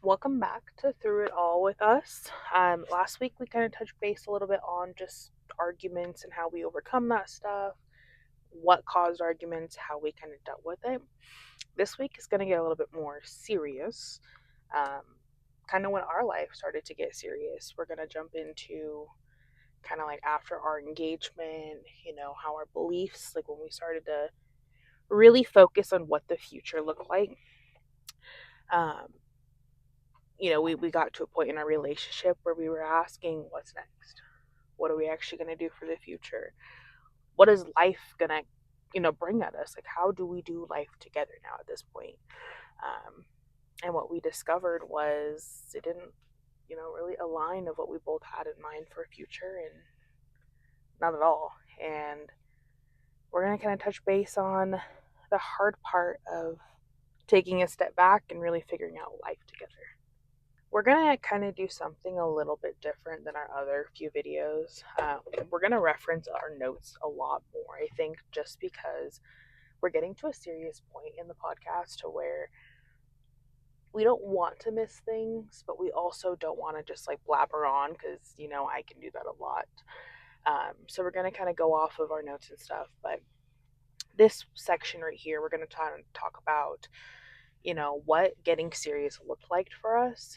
Welcome back to Through It All with us. Last week we kind of touched base a little bit on just arguments and how we overcome that stuff, what caused arguments, how we kind of dealt with it. This week is going to get a little bit more serious. Um, kind of when our life started to get serious. We're going to jump into kind of like after our engagement, how our beliefs, like when we started to really focus on what the future looked like. Um, we got to a point in our relationship where we were asking, what's next? What are we actually going to do for the future? What is life going to, bring at us? Like, how do we do life together now at this point? And what we discovered was it didn't, really align of what we both had in mind for a future, and not at all. And we're going to kind of touch base on the hard part of taking a step back and really figuring out life together. We're going to kind of do something a little bit different than our other few videos. We're going to reference our notes a lot more, I think, just because we're getting to a serious point in the podcast to where we don't want to miss things, but we also don't want to just like blabber on because, I can do that a lot. So we're going to kind of go off of our notes and stuff. But this section right here, we're going to talk about what getting serious looked like for us,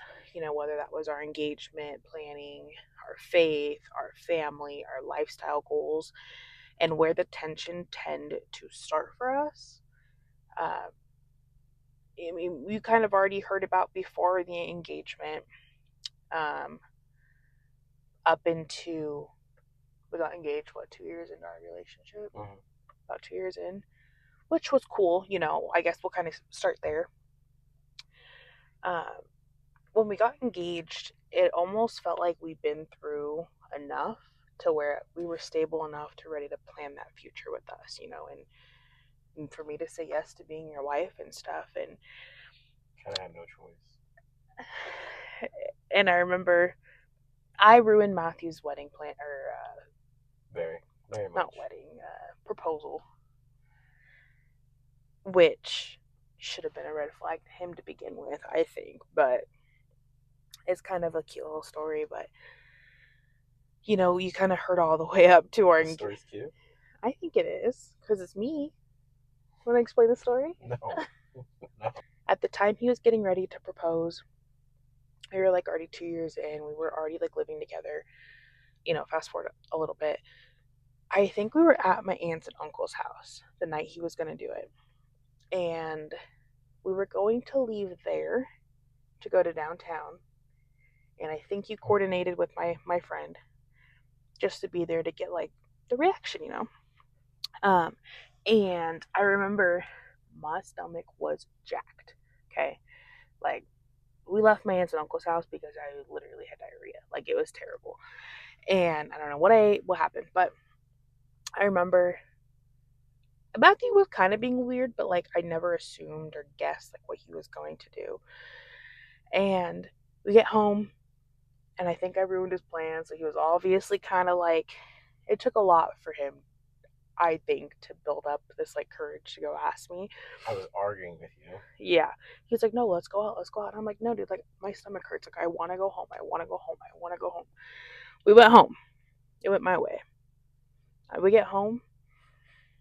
whether that was our engagement planning, our faith, our family, our lifestyle goals, and where the tension tend to start for us. I mean, you kind of already heard about before the engagement, up into, we got engaged, 2 years into our relationship? Mm-hmm. About 2 years in, which was cool. I guess we'll kind of start there. When we got engaged, it almost felt like we'd been through enough to where we were stable enough to ready to plan that future with us, and for me to say yes to being your wife and stuff. And kind of had no choice. And I remember I ruined Matthew's wedding plan, or very much. Not wedding, proposal, which should have been a red flag to him to begin with, I think. But it's kind of a cute little story. But you kind of heard all the way up to our. The story's cute. I think it is because it's me. Want to explain the story? No. No. At the time he was getting ready to propose, we were like already 2 years in. We were already like living together. Fast forward a little bit. I think we were at my aunt's and uncle's house the night he was going to do it. And we were going to leave there to go to downtown. And I think you coordinated with my friend just to be there to get like the reaction, And I remember my stomach was jacked. Okay. Like, we left my aunt's and uncle's house because I literally had diarrhea. Like, it was terrible. And I don't know what happened, but I remember Matthew was kind of being weird, but like I never assumed or guessed like what he was going to do. And we get home, and I think I ruined his plans. So he was obviously kind of like, it took a lot for him, I think, to build up this like courage to go ask me. I was arguing with you. Yeah. He was like, no, let's go out. And I'm like, no, dude, like my stomach hurts. Like, I want to go home. I want to go home. We went home. It went my way. We get home.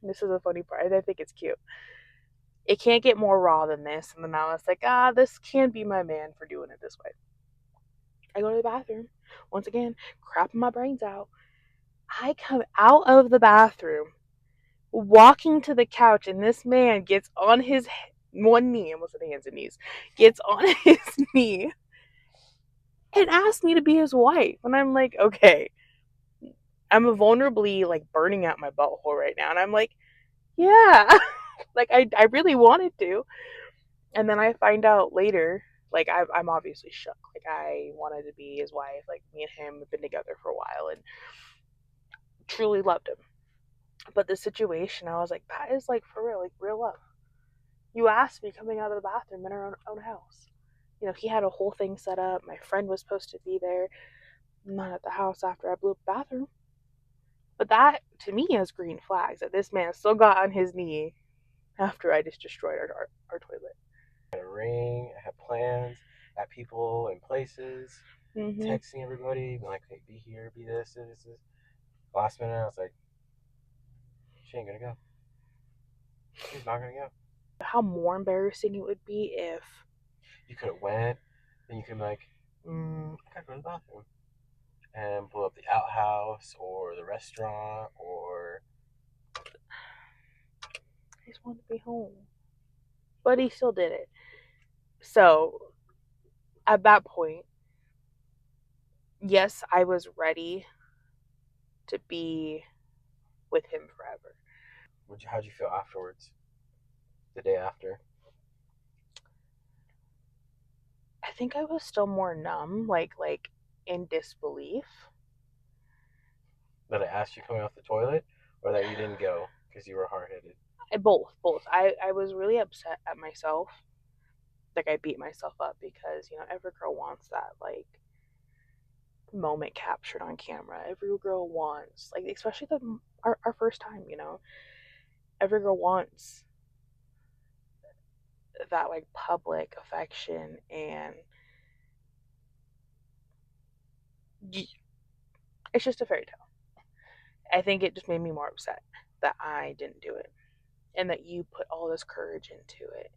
This is a funny part. I think it's cute. It can't get more raw than this. And then I was like, this can't be my man for doing it this way. I go to the bathroom. Once again, crapping my brains out. I come out of the bathroom, walking to the couch, and this man gets on his one knee, almost the hands and knees, gets on his knee and asks me to be his wife. And I'm like, okay, I'm vulnerably like burning out my butthole right now. And I'm like, yeah, like I really wanted to. And then I find out later, like I'm obviously shook. Like, I wanted to be his wife. Like, me and him have been together for a while and truly loved him. But the situation, I was like, that is like for real, like real love. You asked me coming out of the bathroom in our own house. He had a whole thing set up. My friend was supposed to be there. I'm not at the house after I blew up the bathroom. But that, to me, is green flags that this man still got on his knee after I just destroyed our toilet. I had a ring. I had plans. at people and places, Mm-hmm. texting everybody, being like, hey, be here, be this, this, this. Last minute, I was like, she ain't gonna go. She's not gonna go. How more embarrassing it would be if You could have went, then you could be like, I gotta go to the bathroom, and pull up the outhouse or the restaurant or I just wanted to be home. But he still did it. So at that point, yes, I was ready to be with him forever. how'd you feel afterwards? The day after? I think I was still more numb, like in disbelief. That I asked you coming off the toilet, or that you didn't go because you were hard headed? Both. I was really upset at myself. Like I beat myself up because every girl wants that like moment captured on camera. Every girl wants like especially our first time. Every girl wants that like public affection and it's just a fairy tale. I think it just made me more upset that I didn't do it and that you put all this courage into it.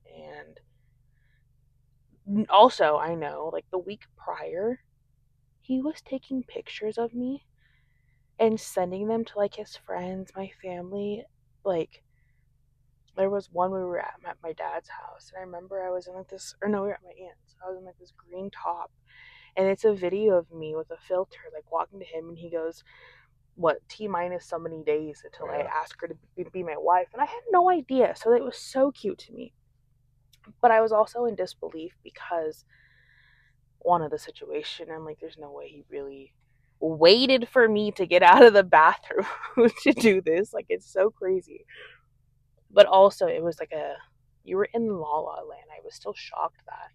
And also, I know like the week prior, he was taking pictures of me and sending them to like his friends, my family. Like there was one we were at my dad's house, and I remember I was in like this, or no, we were at my aunt's. I was in like this green top, and it's a video of me with a filter, like walking to him, and he goes, "What T minus so many days until I Yeah. ask her to be my wife," and I had no idea. So it was so cute to me, but I was also in disbelief because one of the situation. I'm like, there's no way he really waited for me to get out of the bathroom to do this. Like it's so crazy. But also it was like you were in La La Land. I was still shocked that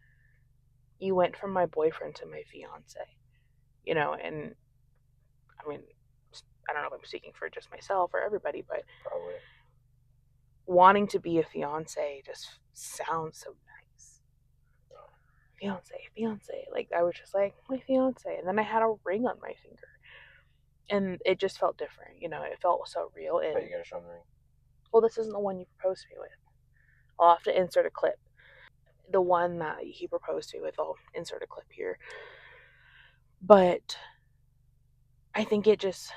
you went from my boyfriend to my fiance. And I mean, I don't know if I'm speaking for just myself or everybody, but Probably. wanting to be a fiance just sounds so nice. Fiance. Like I was just like, my fiance. And then I had a ring on my finger. And it just felt different. It felt so real. And But you gotta show them the ring. well, this isn't the one you proposed to me with. I'll have to insert a clip. The one that he proposed to me with, I'll insert a clip here. But I think it was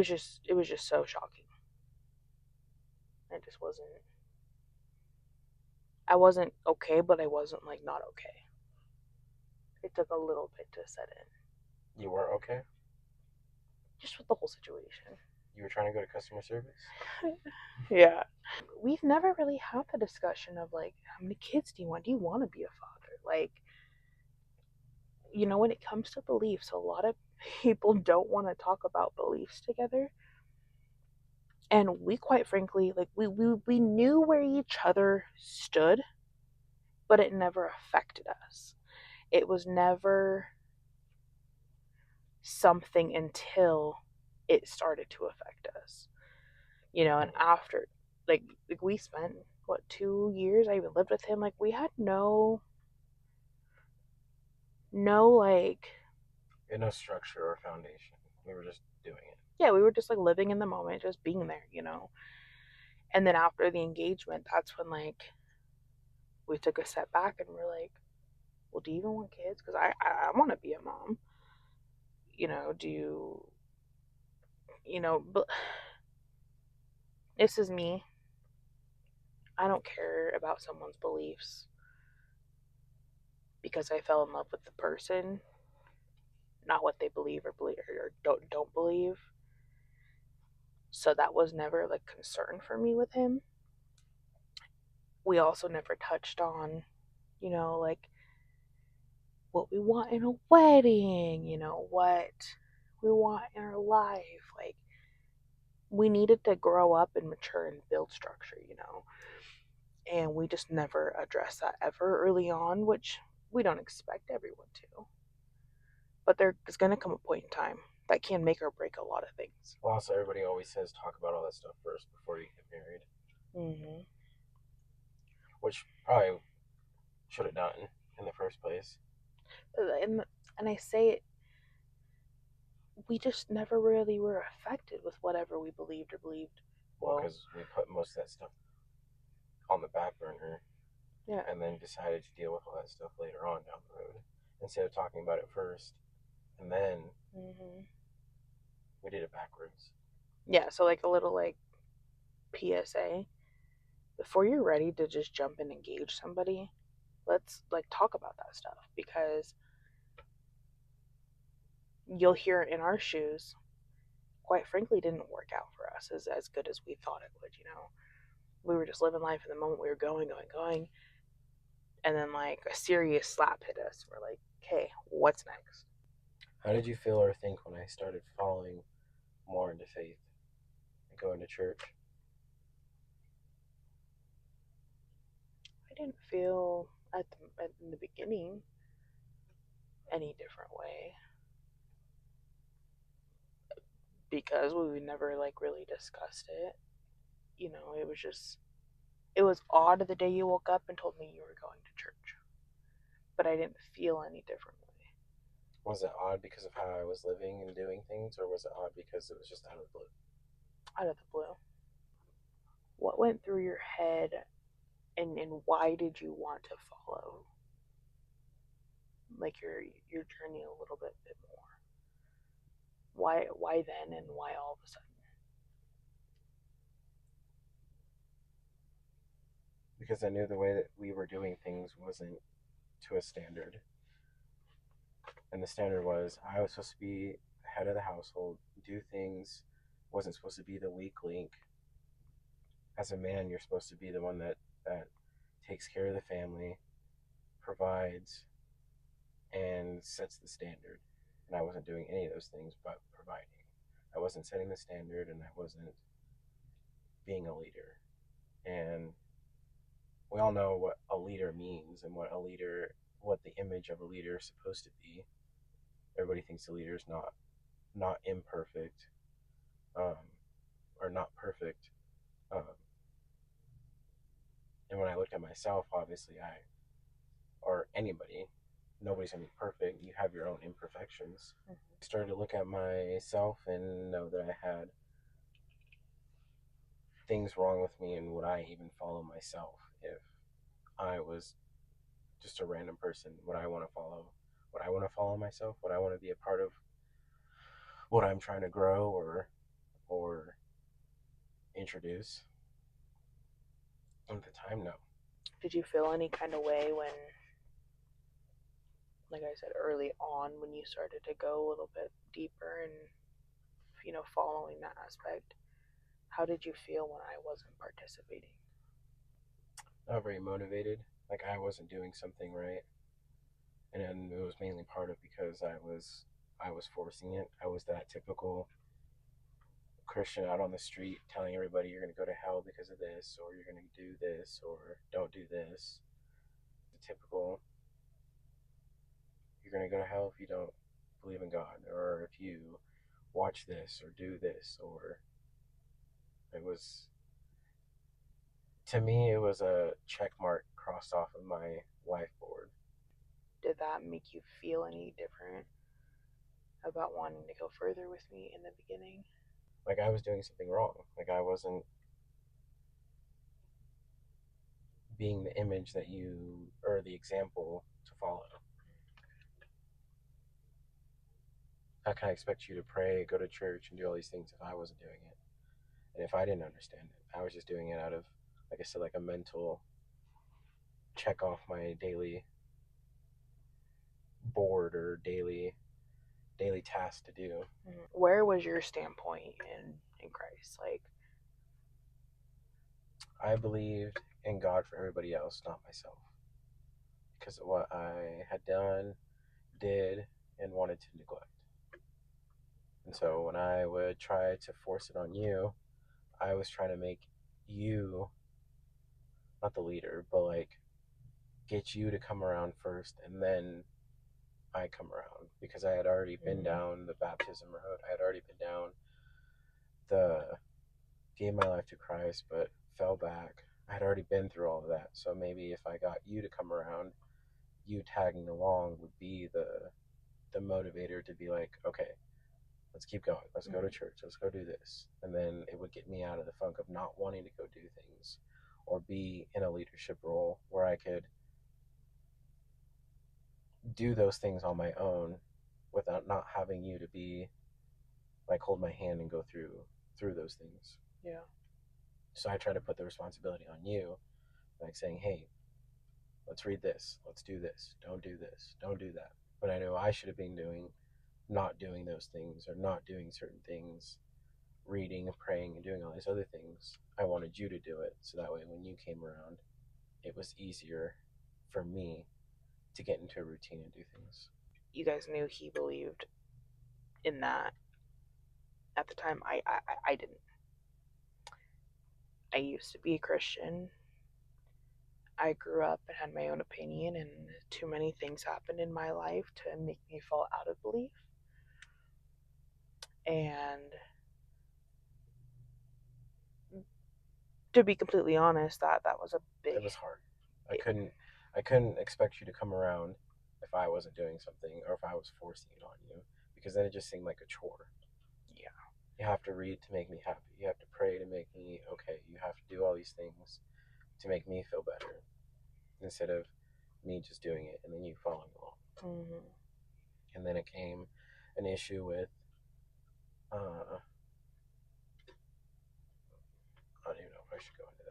just so shocking. I wasn't okay, but I wasn't like not okay. It took a little bit to set in. You weren't okay? Just with the whole situation. You were trying to go to customer service? Yeah. We've never really had the discussion of like, how many kids do you want? Do you want to be a father? Like, when it comes to beliefs, a lot of people don't want to talk about beliefs together. And we quite frankly, like we knew where each other stood, but it never affected us. It was never something until it started to affect us. And after like we spent what 2 years, I even lived with him, like we had no like No structure or foundation. We were just doing it. yeah, we were just like living in the moment, just being there. And then after the engagement, that's when like we took a step back and we're like, well, do you even want kids? Because I want to be a mom. Do but this is me. I don't care about someone's beliefs because I fell in love with the person, not what they believe or don't believe. So that was never like concern for me with him. We also never touched on, like what we want in a wedding, what we want in our life. Like we needed to grow up and mature and build structure. And we just never addressed that ever early on, which we don't expect everyone to. But there's going to come a point in time that can make or break a lot of things. Well, also, everybody always says talk about all that stuff first before you get married. Mm-hmm. Which probably should have done in the first place. And I say it, we just never really were affected with whatever we believed or believed. Well, because we put most of that stuff on the back burner, yeah, and then decided to deal with all that stuff later on down the road instead of talking about it first, and then we did it backwards. Yeah, so like a little like PSA. Before you're ready to just jump and engage somebody, let's like talk about that stuff, because you'll hear it in our shoes. Quite frankly, didn't work out for us as good as we thought it would. We were just living life in the moment. We were going, and then like a serious slap hit us. We're like, okay, what's next? How did you feel or think when I started falling more into faith and going to church? I didn't feel in the beginning any different way, because we never like really discussed it. It was odd the day you woke up and told me you were going to church, but I didn't feel any differently. Was it odd because of how I was living and doing things, or was it odd because it was just out of the blue? Out of the blue. What went through your head, and why did you want to follow like your journey a little bit more? Why then, and why all of a sudden? Because I knew the way that we were doing things wasn't to a standard. And the standard was I was supposed to be head of the household, do things, wasn't supposed to be the weak link. As a man, you're supposed to be the one that takes care of the family, provides, and sets the standard. And I wasn't doing any of those things but providing. I wasn't setting the standard, and I wasn't being a leader. And we all know what a leader means and what the image of a leader is supposed to be. Everybody thinks a leader is not imperfect, or not perfect. And when I looked at myself, obviously or anybody, nobody's gonna be perfect. You have your own imperfections. I started to look at myself and know that I had things wrong with me, and would I even follow myself if I was just a random person? Would I want to follow? Would I want to follow myself? Would I want to be a part of what I'm trying to grow or introduce? At the time, no. Did you feel any kind of way when, like I said early on, when you started to go a little bit deeper and following that aspect? How did you feel when I wasn't participating? Not very motivated. Like I wasn't doing something right, and it was mainly part of because I was forcing it. I was that typical Christian out on the street telling everybody you're going to go to hell because of this, or you're going to do this, or don't do this. The typical, you're going to go to hell if you don't believe in God, or if you watch this, or do this, or it was, to me, it was a check mark crossed off of my life board. Did that make you feel any different about wanting to go further with me in the beginning? Like I was doing something wrong. Like I wasn't being the image that you, or the example to follow. How can I expect you to pray, go to church, and do all these things if I wasn't doing it? And if I didn't understand it, I was just doing it out of, like I said, like a mental check off my daily board or daily task to do. Where was your standpoint in Christ? Like, I believed in God for everybody else, not myself, because of what I had done, did, and wanted to neglect. And so when I would try to force it on you, I was trying to make you, not the leader, but like get you to come around first, and then I come around, because I had already been down the baptism road. I had already been down gave my life to Christ, but fell back. I had already been through all of that. So maybe if I got you to come around, you tagging along would be the motivator to be like, okay, let's keep going. Let's go to church. Let's go do this. And then it would get me out of the funk of not wanting to go do things or be in a leadership role where I could do those things on my own without not having you to be like hold my hand and go through those things. Yeah. So I try to put the responsibility on you, like saying, hey, let's read this, let's do this, don't do this, don't do that. But I know I should have been not doing those things or not doing certain things, reading and praying and doing all these other things. I wanted you to do it so that way when you came around, it was easier for me to get into a routine and do things. You guys knew he believed in that at the time. I didn't. I used to be a Christian. I grew up and had my own opinion, and too many things happened in my life to make me fall out of belief. And to be completely honest, that was a big. It was hard. I couldn't expect you to come around if I wasn't doing something or if I was forcing it on you, because then it just seemed like a chore. Yeah. You have to read to make me happy. You have to pray to make me okay. You have to do all these things to make me feel better instead of me just doing it and then you following along. Mm-hmm. And then it came an issue with I don't even know if I should go into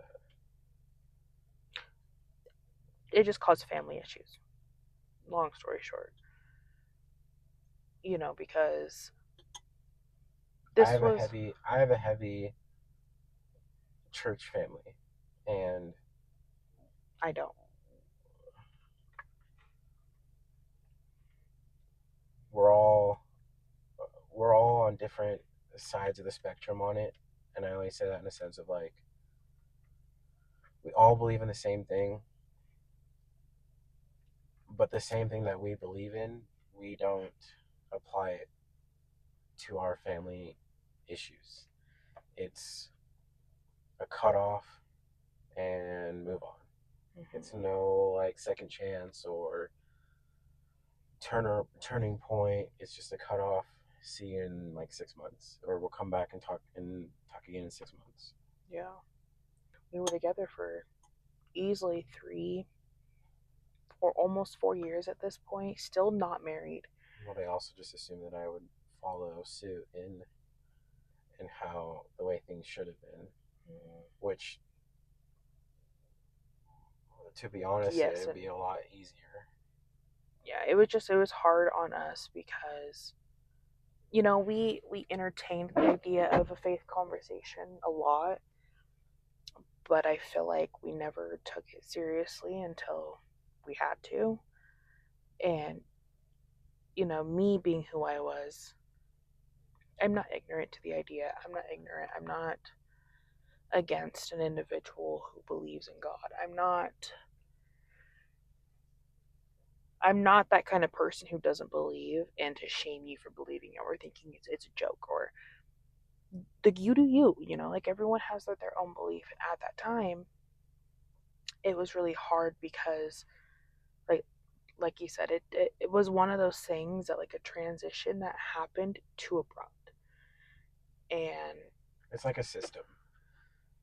that. It just caused family issues. Long story short, because this was. I have a heavy church family, and I don't. we're all on different sides of the spectrum on it, and I only say that in a sense of like we all believe in the same thing, but the same thing that we believe in, we don't apply it to our family issues. It's a cutoff and move on. Mm-hmm. It's no like second chance or turning point. It's just a cutoff. See you in like 6 months, or we'll come back and talk again in 6 months. Yeah, we were together for easily 3 or almost 4 years at this point. Still not married. Well, they also just assumed that I would follow suit in how the way things should have been, which, to be honest, Yes, it'd be a lot easier. Yeah, it was hard on us because we entertained the idea of a faith conversation a lot, but I feel like we never took it seriously until we had to. And me being who I was, I'm not ignorant to the idea. I'm not ignorant. I'm not against an individual who believes in God. I'm not that kind of person who doesn't believe and to shame you for believing it or thinking it's a joke or like you do you, like everyone has their own belief. And at that time, it was really hard because like you said, it was one of those things that like a transition that happened too abrupt. And it's like a system.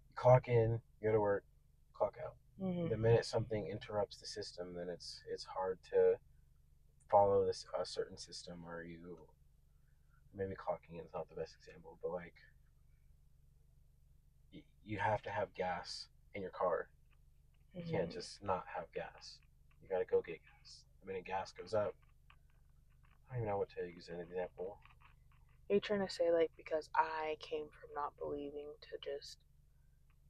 You clock in, you go to work, clock out. Mm-hmm. The minute something interrupts the system, then it's hard to follow a certain system, or maybe clocking in is not the best example, but like you have to have gas in your car. You can't just not have gas. You got to go get gas. The minute gas goes up, I don't even know what to use as an example. Are you trying to say like because I came from not believing to just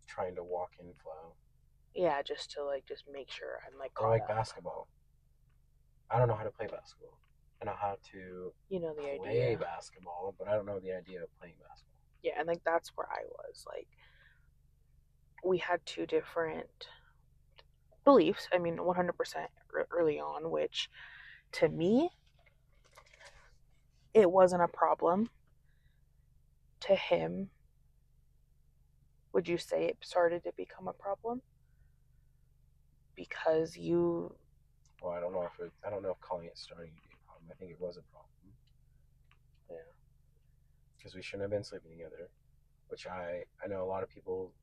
trying to walk in flow? Yeah, just to just make sure I'm like caught or like up. Basketball. I don't know how to play basketball. I know how to play basketball, but I don't know the idea of playing basketball. Yeah, and like that's where I was. Like we had two different beliefs. I mean, 100% early on, which to me it wasn't a problem. To him, would you say it started to become a problem? Because you Well, I don't know if calling it starting to be a problem. I think it was a problem Yeah. because we shouldn't have been sleeping together, which I know a lot of people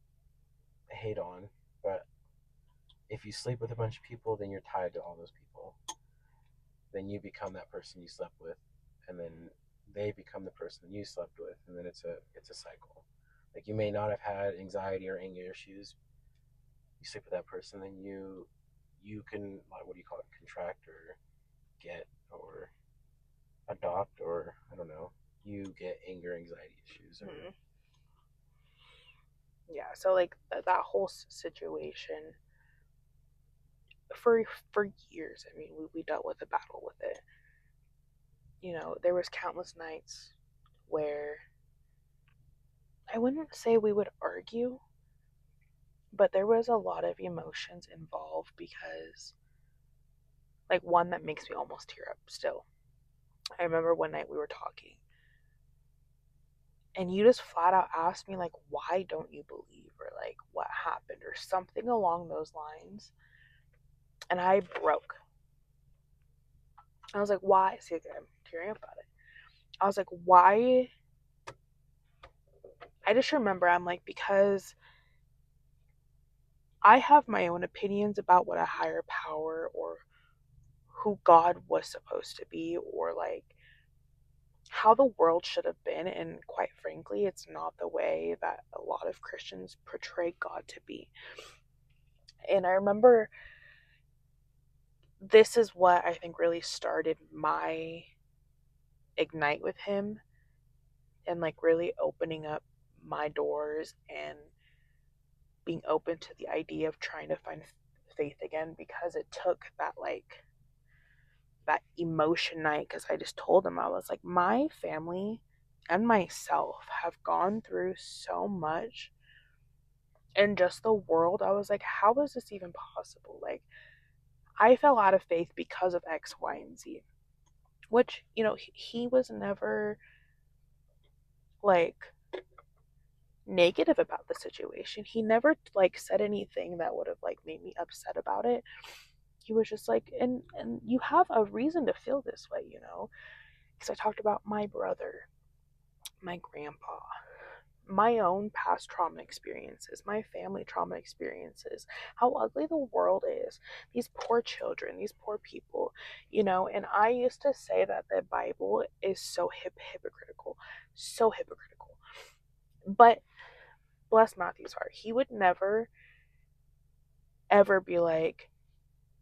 hate on, but if you sleep with a bunch of people, then you're tied to all those people. Then you become that person you slept with, and then they become the person you slept with, and then it's a cycle. Like you may not have had anxiety or anger issues. You sleep with that person, then you can, like, what do you call it, contract or get or adopt, or I don't know. You get anger anxiety issues or Mhm. Yeah. So like that whole situation for years. I mean, we dealt with a battle with it. You know, there was countless nights where I wouldn't say we would argue, but there was a lot of emotions involved because, like, one that makes me almost tear up still. I remember one night we were talking, and you just flat out asked me, like, why don't you believe, or like, what happened, or something along those lines. And I broke. I was like, why? See, I'm tearing up about it. I was like, why? I just remember I'm like, because I have my own opinions about what a higher power or who God was supposed to be, or like how the world should have been. And quite frankly, it's not the way that a lot of Christians portray God to be. And I remember this is what I think really started my ignite with Him, and like really opening up my doors and being open to the idea of trying to find faith again, because it took that, like, that emotion night. Because I just told him, I was like, my family and myself have gone through so much in just the world. I was like, how is this even possible? Like, I fell out of faith because of X, Y, and Z, which, you know, he was never like negative about the situation. He never like said anything that would have like made me upset about it. He was just like, and you have a reason to feel this way, you know? Because I talked about my brother, my grandpa, my own past trauma experiences, my family trauma experiences, how ugly the world is, these poor children, these poor people, you know. And I used to say that the Bible is so hypocritical, so hypocritical. But bless Matthew's heart, he would never ever be like,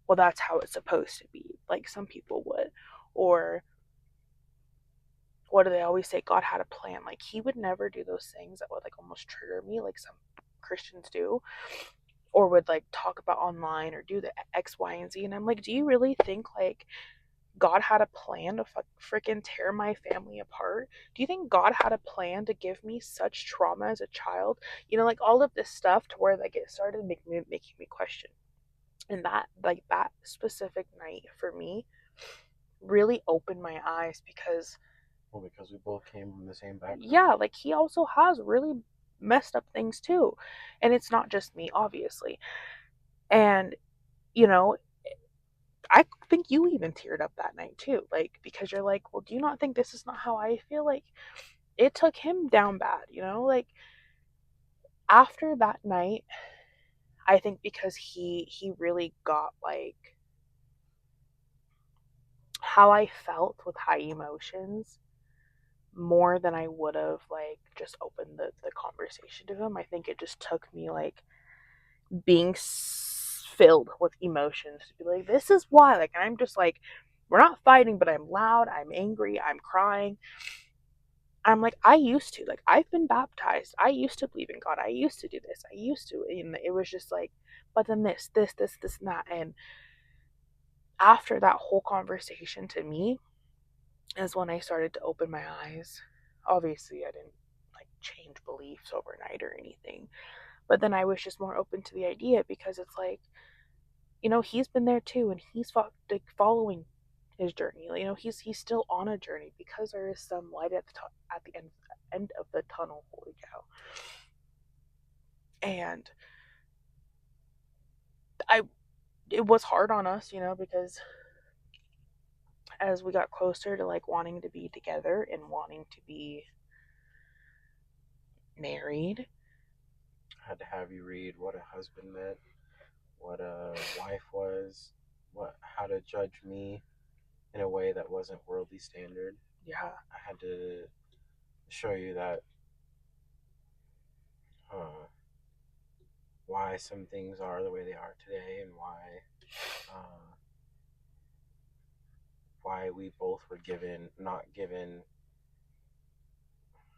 well, that's how it's supposed to be, like some people would. Or what do they always say? God had a plan. Like, he would never do those things that would like almost trigger me, like some Christians do, or would like talk about online or do the X, Y, and Z. And I'm like, do you really think like God had a plan to freaking tear my family apart? Do you think God had a plan to give me such trauma as a child? You know, like all of this stuff to where like it started making me question. And that, like, that specific night for me really opened my eyes because, well, because we both came from the same background. yeah, like he also has really messed up things too. And it's not just me, obviously. And, you know, I think you even teared up that night too. Like, because you're like, well, do you not think this is not how I feel? Like, it took him down bad, you know? Like, after that night, I think because he really got like how I felt with high emotions more than I would have like just opened the conversation to him. I think it just took me like being filled with emotions to be like, this is why. Like, I'm just like, we're not fighting, but I'm loud, I'm angry, I'm crying. I'm like, I used to. Like, I've been baptized. I used to believe in God. I used to do this. I used to. And it was just like, but then this, and that. And after that whole conversation to me is when I started to open my eyes. Obviously, I didn't like change beliefs overnight or anything. But then I was just more open to the idea because it's like, you know, he's been there too, and he's like following his journey. You know, he's still on a journey because there is some light at the end of the tunnel. Holy cow! And I it was hard on us, because as we got closer to like wanting to be together and wanting to be married. I had to have you read what a husband meant, what a wife was, how to judge me in a way that wasn't worldly standard. Yeah. I had to show you that why some things are the way they are today, and why we both were not given.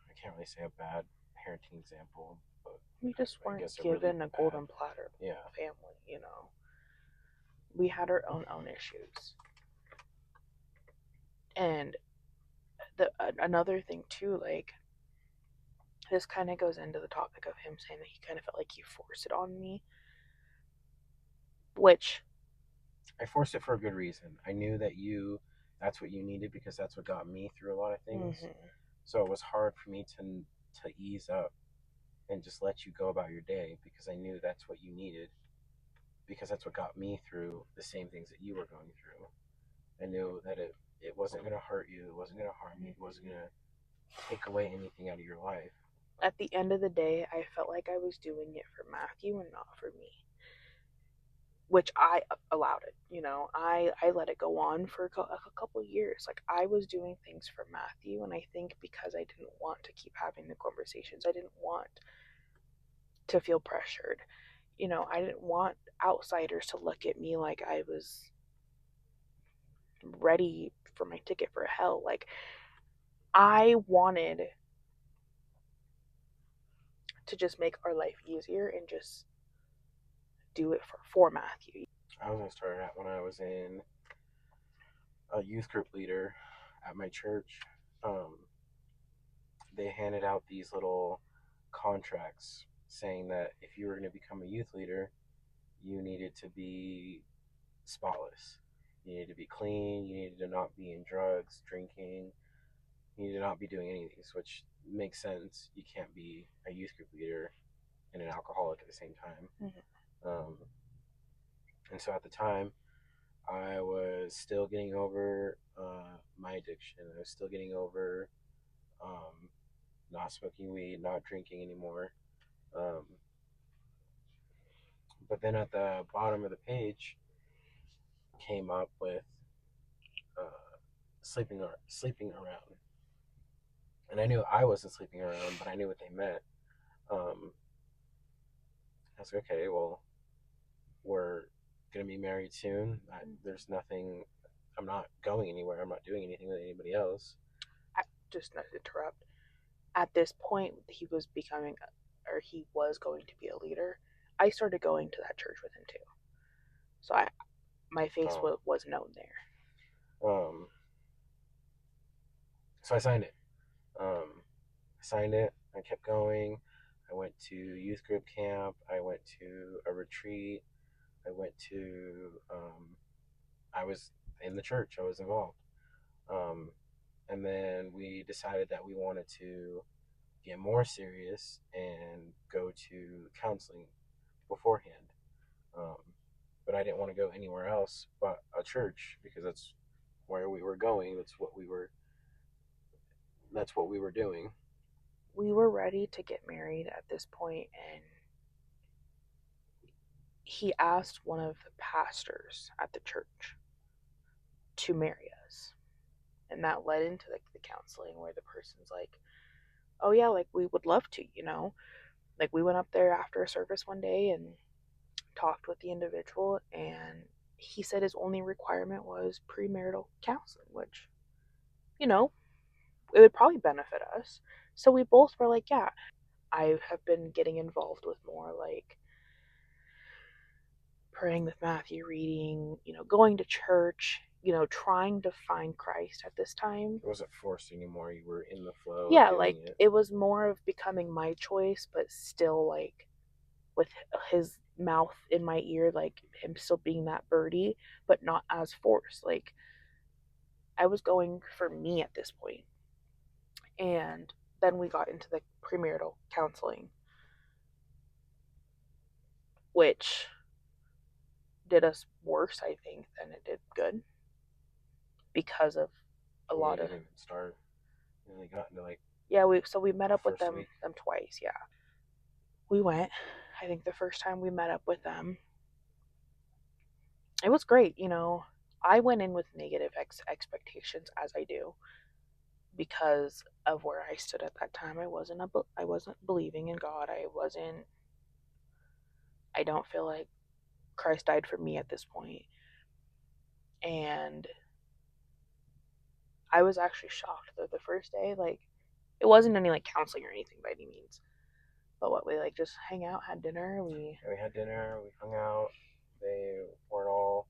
I can't really say a bad parenting example, but We just I weren't guess a really given a bad, golden platter yeah, family. We had our own issues. And another thing too, like, this kind of goes into the topic of him saying that he kind of felt like he forced it on me, which I forced it for a good reason. I knew that that's what you needed because that's what got me through a lot of things. So it was hard for me to ease up and just let you go about your day because I knew that's what you needed because that's what got me through the same things that you were going through. I knew that it wasn't going to hurt you, it wasn't going to harm you, it wasn't going to take away anything out of your life. At the end of the day, I felt like I was doing it for Matthew and not for me, which I allowed it. I let it go on for a couple years. Like, I was doing things for Matthew, and I think because I didn't want to keep having the conversations, I didn't want to feel pressured. I didn't want outsiders to look at me like I was ready for my ticket for hell. Like, I wanted to just make our life easier and just do it for Matthew. I was going to start out when I was in a youth group leader at my church. They handed out these little contracts saying that if you were going to become a youth leader, you needed to be spotless. You needed to be clean. You needed to not be in drugs, drinking. You needed to not be doing any of these, which makes sense. You can't be a youth group leader and an alcoholic at the same time. And so at the time, I was still getting over my addiction. I was still getting over not smoking weed, not drinking anymore. But then at the bottom of the page came up with sleeping around, and I knew I wasn't sleeping around, but I knew what they meant. I was like, okay, well, we're gonna be married soon. There's nothing. I'm not going anywhere. I'm not doing anything with anybody else. Just not to interrupt. At this point, he was going to be a leader. I started going to that church with him too, so my face was known there. So I signed it. I kept going. I went to youth group camp. I went to a retreat. I went to. I was in the church. I was involved. And then we decided that we wanted to get more serious and go to counseling beforehand. But I didn't want to go anywhere else but a church because that's where we were going. That's what we were doing. We were ready to get married at this point, and he asked one of the pastors at the church to marry us. And that led into the counseling where the person's like, oh yeah, like, we would love to. Like, we went up there after a service one day and talked with the individual, and he said his only requirement was premarital counseling, which, it would probably benefit us. So we both were like, yeah. I have been getting involved with more like praying with Matthew, reading, going to church, trying to find Christ at this time. It wasn't forced anymore. You were in the flow. Yeah, like, it was more of becoming my choice, but still, like, with his mouth in my ear, like, him still being that birdie, but not as forced. Like, I was going for me at this point. And then we got into the premarital counseling, which did us worse, I think, than it did good because of a We lot of. didn't even start. We only got into like Yeah, we met up with first them week. twice. Yeah, we went. I think the first time we met up with them, it was great. I went in with negative expectations, as I do, because of where I stood at that time. I wasn't believing in God. I don't feel like Christ died for me at this point. And I was actually shocked that the first day, like, it wasn't any like counseling or anything by any means. But what, we like just hang out, had dinner, We had dinner, we hung out. They weren't all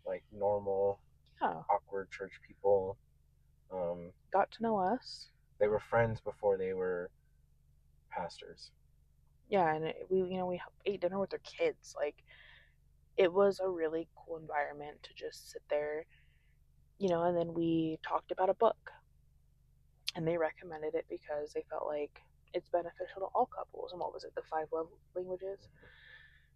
like normal, yeah, awkward church people. Um, got to know us. they were friends before they were pastors. Yeah, and we ate dinner with their kids. Like, it was a really cool environment to just sit there, and then we talked about a book. And they recommended it because they felt like it's beneficial to all couples. And what was it, the five love languages?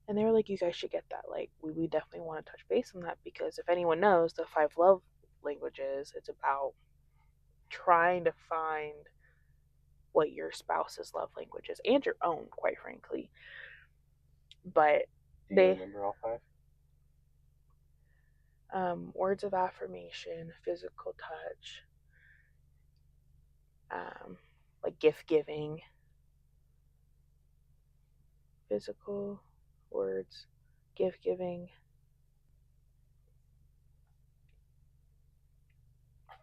And they were like, you guys should get that. Like, we definitely want to touch base on that because if anyone knows the five love languages, it's about trying to find what your spouse's love language is and your own, quite frankly. But Do you they, remember all five? words of affirmation, physical touch, like gift giving, physical words, gift giving.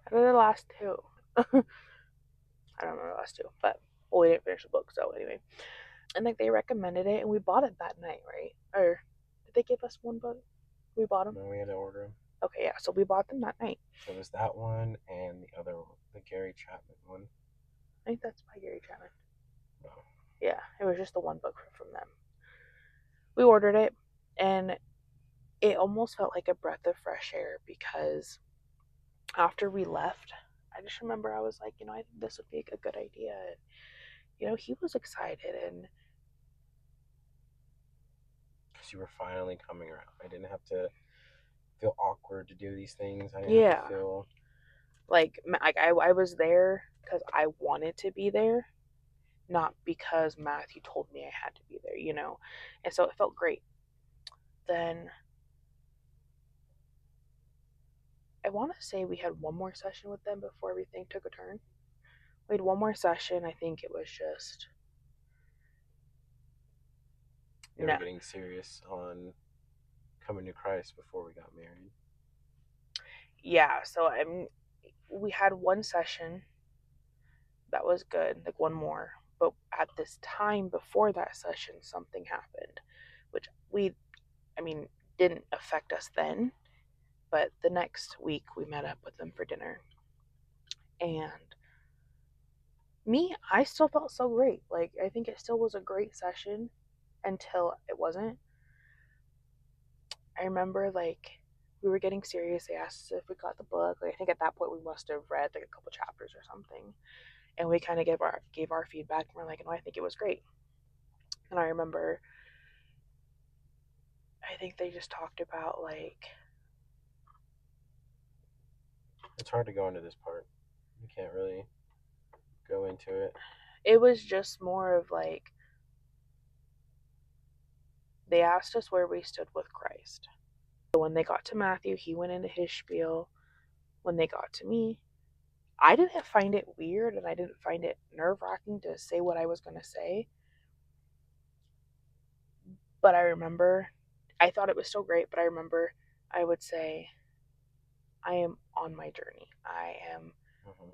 What are the last two? I don't know the last two, but we didn't finish the book, so anyway. And like they recommended it, and we bought it that night, right? Or did they give us one book? We bought them. No, we had to order them. Okay, yeah. So we bought them that night. It was that one and the other, the Gary Chapman one. I think that's by Gary Chapman. No. Yeah, it was just the one book from them. We ordered it, and it almost felt like a breath of fresh air because after we left, I just remember I was like, I think this would be a good idea. He was excited, and Because you were finally coming around. I didn't have to feel awkward to do these things. I didn't have yeah, to feel like I was there because I wanted to be there, not because Matthew told me I had to be there. And so it felt great. Then I want to say we had one more session with them before everything took a turn. We had one more session. I think it was just they no. were getting serious on coming to Christ before we got married. Yeah, so we had one session that was good, like one more. But at this time before that session, something happened, which I mean, didn't affect us then. But the next week, we met up with them for dinner. And I still felt so great. Like, I think it still was a great session until it wasn't. I remember, like, we were getting serious. They asked us if we got the book. Like, I think at that point, we must have read, like, a couple chapters or something. And we kind of gave our feedback. And we're like, no, I think it was great. And I remember, I think they just talked about, like, It's hard to go into this part. You can't really go into it. it was just more of, like, they asked us where we stood with Christ. So when they got to Matthew, he went into his spiel. When they got to me, I didn't find it weird and I didn't find it nerve wracking to say what I was going to say. But I remember, I thought it was so great, but I remember I would say, I am on my journey. I am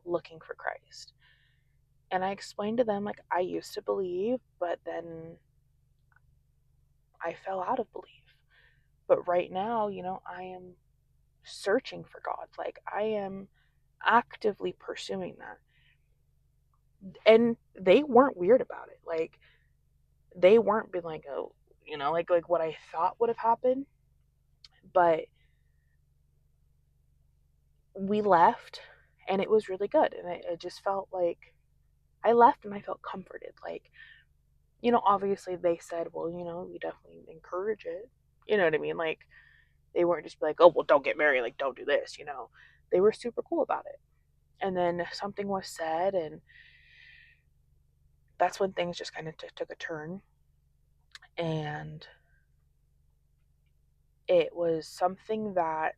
looking for Christ. And I explained to them, like, I used to believe, but then I fell out of belief. But right now, I am searching for God. Like, I am actively pursuing that. And they weren't weird about it. Like, they weren't being like, oh, like what I thought would have happened. But we left and it was really good. And it just felt like I left and I felt comforted. Like, obviously they said, well, we definitely encourage it. You know what I mean? Like, They weren't just like, oh, well, don't get married, like, don't do this, you know. They were super cool about it. And then something was said, and that's when things just kind of took a turn. And it was something that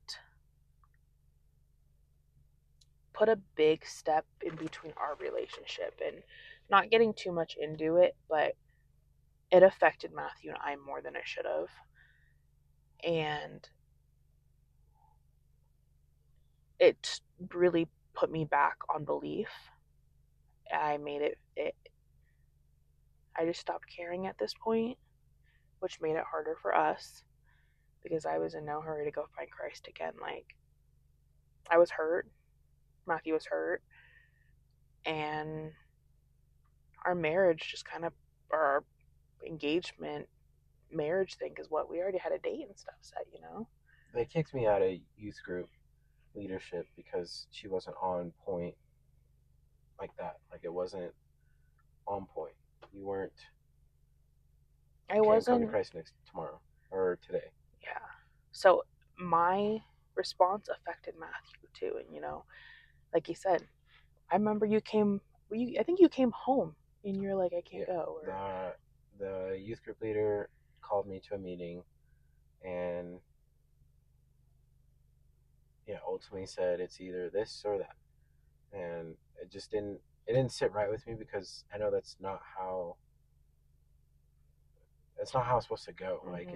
put a big step in between our relationship. And not getting too much into it, but it affected Matthew and I more than it should have. And it really put me back on belief. I made it I just stopped caring at this point, which made it harder for us because I was in no hurry to go find Christ again. Like, I was hurt. Matthew was hurt. And our marriage just kind of, our engagement marriage thing, is what we already had a date and stuff set, you know? They kicked me out of youth group leadership because she wasn't on point like that. Like it wasn't on point. You weren't. I You can't come to wasn't, Christ next tomorrow or today. yeah. So my response affected Matthew too. And, you know, like you said, I remember I think you came home and you're like, I can't Yeah. go. Or, The youth group leader called me to a meeting, and yeah, ultimately said it's either this or that, and it didn't sit right with me because I know that's not how it's supposed to go. Like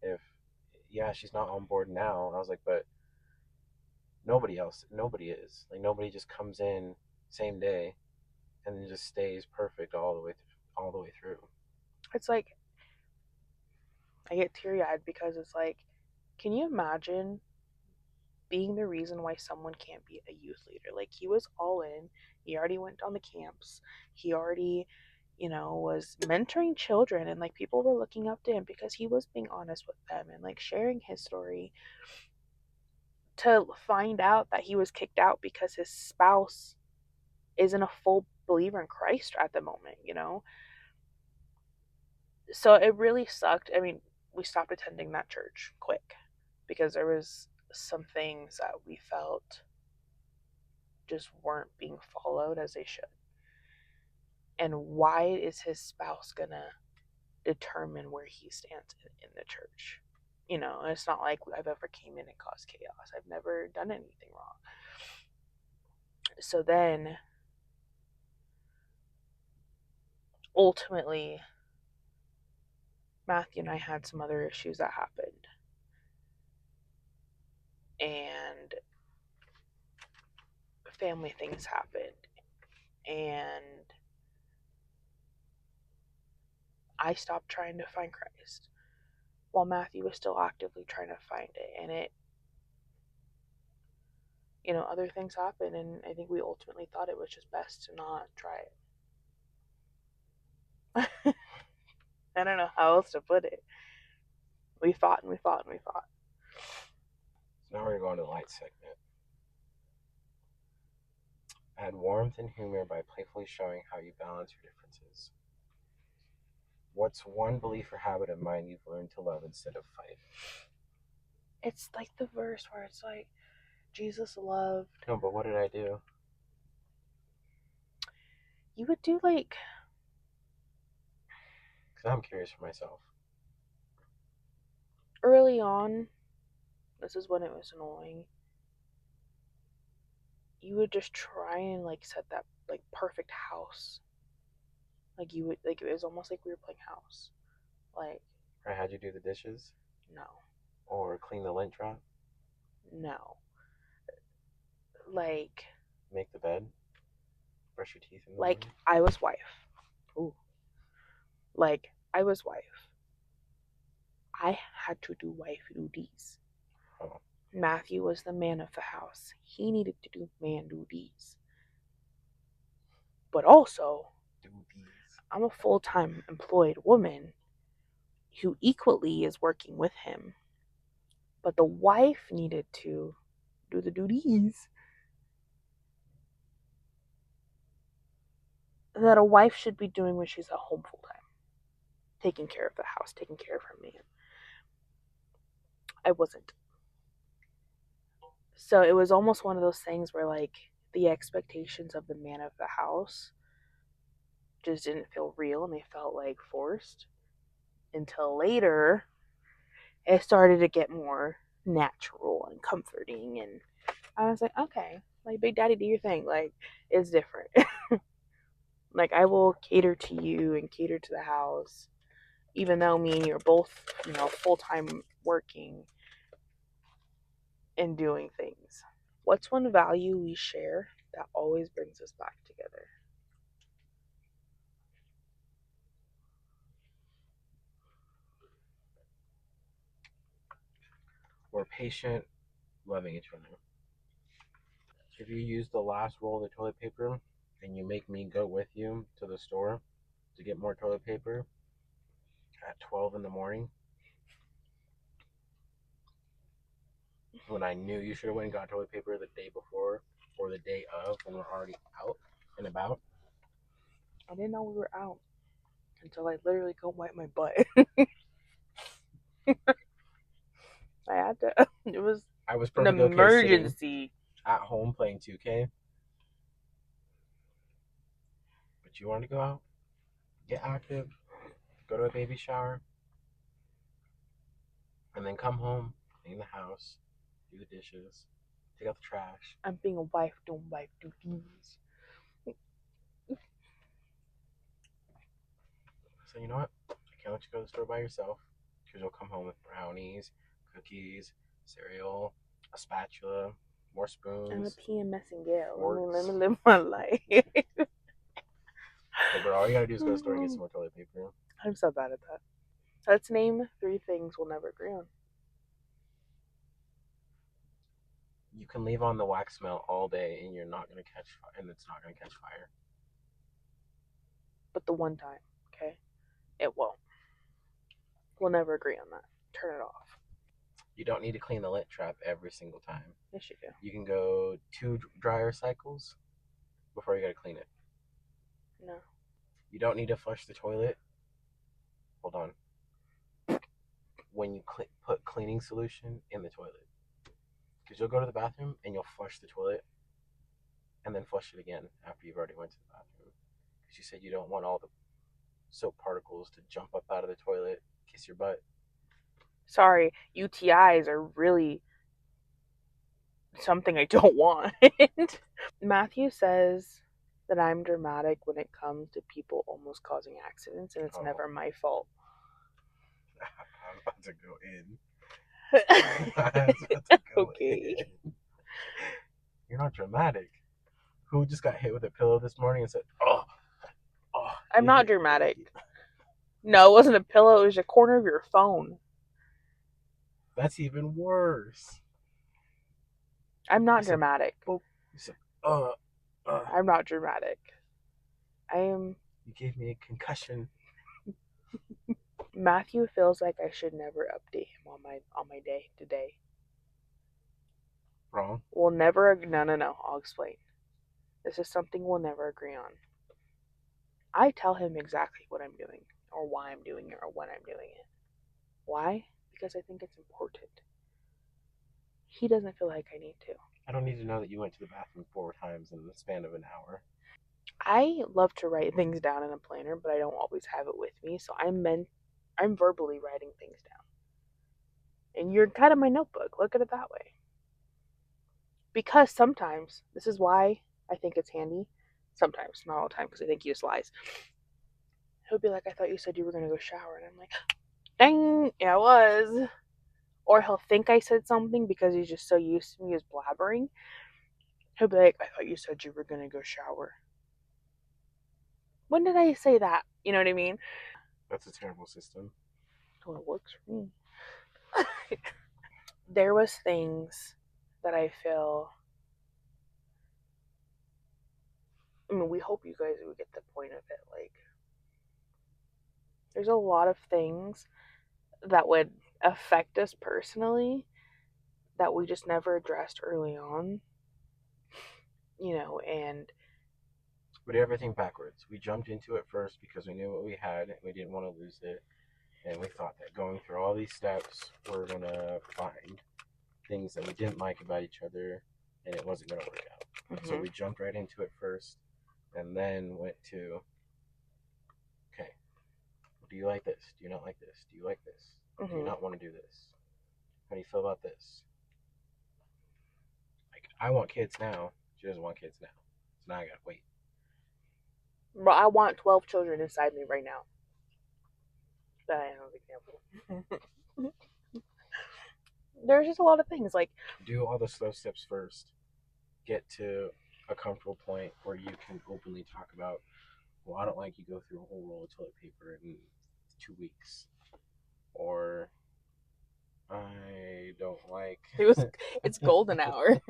if yeah, she's not on board now. I was like, but nobody is. Like nobody just comes in same day and then just stays perfect all the way through. it's like, I get teary eyed because it's like, can you imagine being the reason why someone can't be a youth leader? Like, he was all in. He already went on the camps. He already, you know, was mentoring children, and like people were looking up to him because he was being honest with them and like sharing his story. To find out that he was kicked out because his spouse isn't a full believer in Christ at the moment, you know? So it really sucked. I mean, we stopped attending that church quick because there was some things that we felt just weren't being followed as they should. And why is his spouse gonna determine where he stands in the church? You know, it's not like I've ever came in and caused chaos. I've never done anything wrong. So then ultimately Matthew and I had some other issues that happened. And family things happened. And I stopped trying to find Christ while Matthew was still actively trying to find it. And it, you know, other things happened. And I think we ultimately thought it was just best to not try it. I don't know how else to put it. We fought and we fought and we fought. So now we're going to the light segment. Add warmth and humor by playfully showing how you balance your differences. What's one belief or habit of mine you've learned to love instead of fight? It's like the verse where it's like, Jesus loved. No, but what did I do? You would do like. Because I'm curious for myself. Early on, this is when it was annoying. You would just try and like set that like perfect house. Like you would, like, it was almost like we were playing house. Like, I had you do the dishes no, or clean the lint trap, no. Like, make the bed, brush your teeth in the like morning. I was wife. Ooh. Like I was wife. I had to do wife duties. Oh, Matthew was the man of the house. He needed to do man duties. But also, do these. I'm a full time employed woman who equally is working with him. But the wife needed to do the duties that a wife should be doing when she's at home full time, taking care of the house, taking care of her man. I wasn't. So it was almost one of those things where, like, the expectations of the man of the house just didn't feel real and they felt like forced until later it started to get more natural and comforting. And I was like, okay, like, Big Daddy, do your thing. Like, it's different. Like, I will cater to you and cater to the house, even though me and you are both, full time working and doing things. What's one value we share that always brings us back together? We're patient, loving each other. If you use the last roll of the toilet paper and you make me go with you to the store to get more toilet paper at 12 in the morning, when I knew you should have went and got toilet paper the day before or the day of when we're already out and about. I didn't know we were out until I literally go wipe my butt. I had to. It was I was an perfectly okay sitting emergency. at home playing 2K. But you wanted to go out, get active, go to a baby shower, and then come home, clean the house, do the dishes, take out the trash. I'm being a wife, don't wife duties. So you know what? I can't let you go to the store by yourself because you'll come home with brownies, cookies, cereal, a spatula, more spoons. I'm a PMSing girl. Forks. Let me live my life. Hey, bro, all you gotta do is go to the store and get some more toilet paper. I'm so bad at that. Let's name 3 things we'll never agree on. You can leave on the wax smell all day and you're not gonna catch fire, and it's not gonna catch fire. But the one time, okay? It won't. We'll never agree on that. Turn it off. You don't need to clean the lint trap every single time. Yes, you do. You can go 2 dryer cycles before you gotta clean it. No. You don't need to flush the toilet. Hold on. When you put cleaning solution in the toilet, because you'll go to the bathroom and you'll flush the toilet, and then flush it again after you've already went to the bathroom. Because you said you don't want all the soap particles to jump up out of the toilet, kiss your butt. Sorry, UTIs are really something I don't want. Matthew says that I'm dramatic when it comes to people almost causing accidents, and it's never my fault. I'm about to go in. Okay. You're not dramatic. Who just got hit with a pillow this morning and said, oh. I'm not dramatic. No, it wasn't a pillow. It was a corner of your phone. That's even worse. I'm not dramatic. You said, I'm not dramatic. I am. You gave me a concussion. Matthew feels like I should never update him on my day to day. Wrong. We'll never. No. I'll explain. This is something we'll never agree on. I tell him exactly what I'm doing, or why I'm doing it, or when I'm doing it. Why? Because I think it's important. He doesn't feel like I need to. I don't need to know that you went to the bathroom 4 times in the span of an hour. I love to write things down in a planner, but I don't always have it with me, so I'm verbally writing things down. And you're kind of my notebook. Look at it that way. Because sometimes, this is why I think it's handy. Sometimes, not all the time, because I think he just lies. He'll be like, I thought you said you were going to go shower. And I'm like, dang, yeah, I was. Or he'll think I said something because he's just so used to me as blabbering. He'll be like, I thought you said you were going to go shower. When did I say that? You know what I mean? That's a terrible system. Well, it works for me. There was things that I feel. I mean, we hope you guys would get the point of it. Like, there's a lot of things that would affect us personally that we just never addressed early on. And we did everything backwards. We jumped into it first because we knew what we had and we didn't want to lose it. And we thought that going through all these steps, we're going to find things that we didn't like about each other, and it wasn't going to work out. Mm-hmm. So we jumped right into it first, and then went to, okay, do you like this? Do you not like this? Do you like this? Do you not want to do this? How do you feel about this? Like, I want kids now. She doesn't want kids now. So now I gotta wait. Bro, I want 12 children inside me right now. That I know an example. There's just a lot of things like do all the slow steps first. Get to a comfortable point where you can openly talk about, well, I don't like you go through a whole roll of toilet paper in 2 weeks, or I don't like. It's golden hour.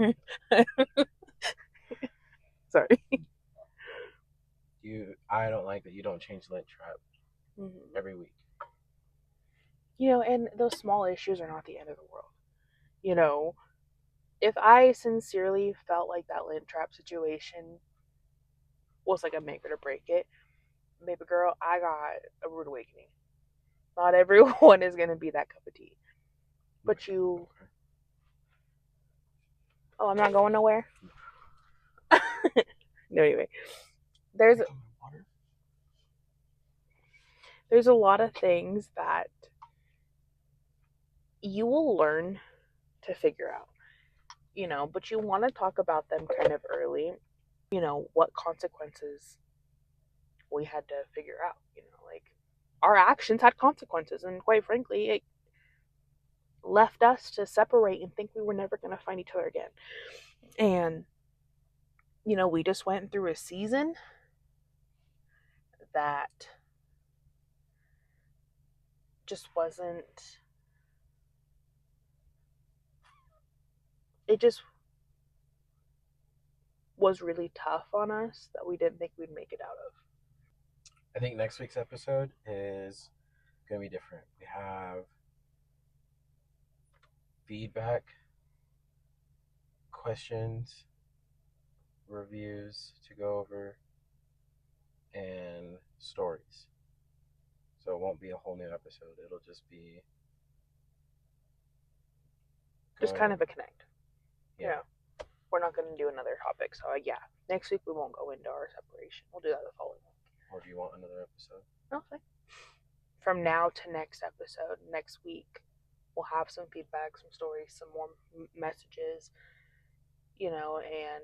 Sorry. I don't like that you don't change the lint trap every week. You know, and those small issues are not the end of the world. You know, if I sincerely felt like that lint trap situation was like a make it or break it, baby girl, I got a rude awakening. Not everyone is going to be that cup of tea. But you... Oh, I'm not going nowhere? No, anyway. There's a lot of things that you will learn to figure out, you know, but you want to talk about them kind of early, you know, what consequences we had to figure out, you know, like our actions had consequences, and quite frankly, it left us to separate and think we were never going to find each other again. And, you know, we just went through a season that just wasn't, it just was really tough on us that we didn't think we'd make it out of. I think next week's episode is going to be different. We have feedback, questions, reviews to go over, and stories. So it won't be a whole new episode. It'll just be just kind of a connect. Yeah. We're not going to do another topic. So, yeah, next week we won't go into our separation. We'll do that the following week. Or do you want another episode? No, fine. From now to next episode, next week, we'll have some feedback, some stories, some more messages, you know, and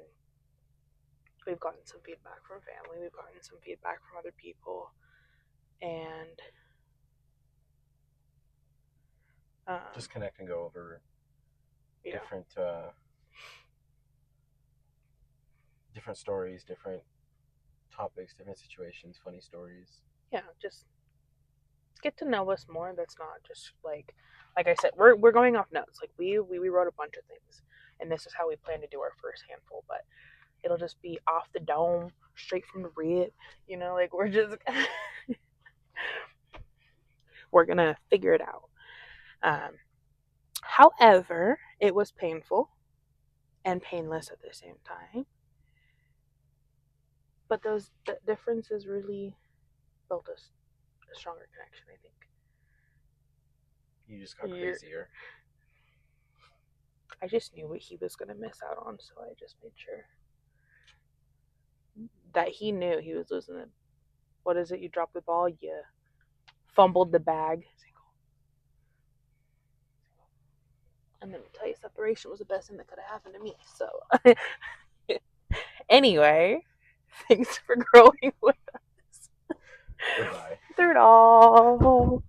we've gotten some feedback from family. We've gotten some feedback from other people. And just connect and go over different stories, different topics, different situations, funny stories. Yeah, just get to know us more. That's not just like I said, we're going off notes. Like we wrote a bunch of things, and this is how we plan to do our first handful. But it'll just be off the dome, straight from the rib. You know, like we're just we're gonna figure it out. However, it was painful and painless at the same time. But those differences really built us a stronger connection, I think. You just got crazier. I just knew what he was going to miss out on, so I just made sure that he knew he was losing it. What is it? You dropped the ball, you fumbled the bag. And then to tell you, separation was the best thing that could have happened to me. So, anyway, thanks for growing with us. Goodbye. Through it all.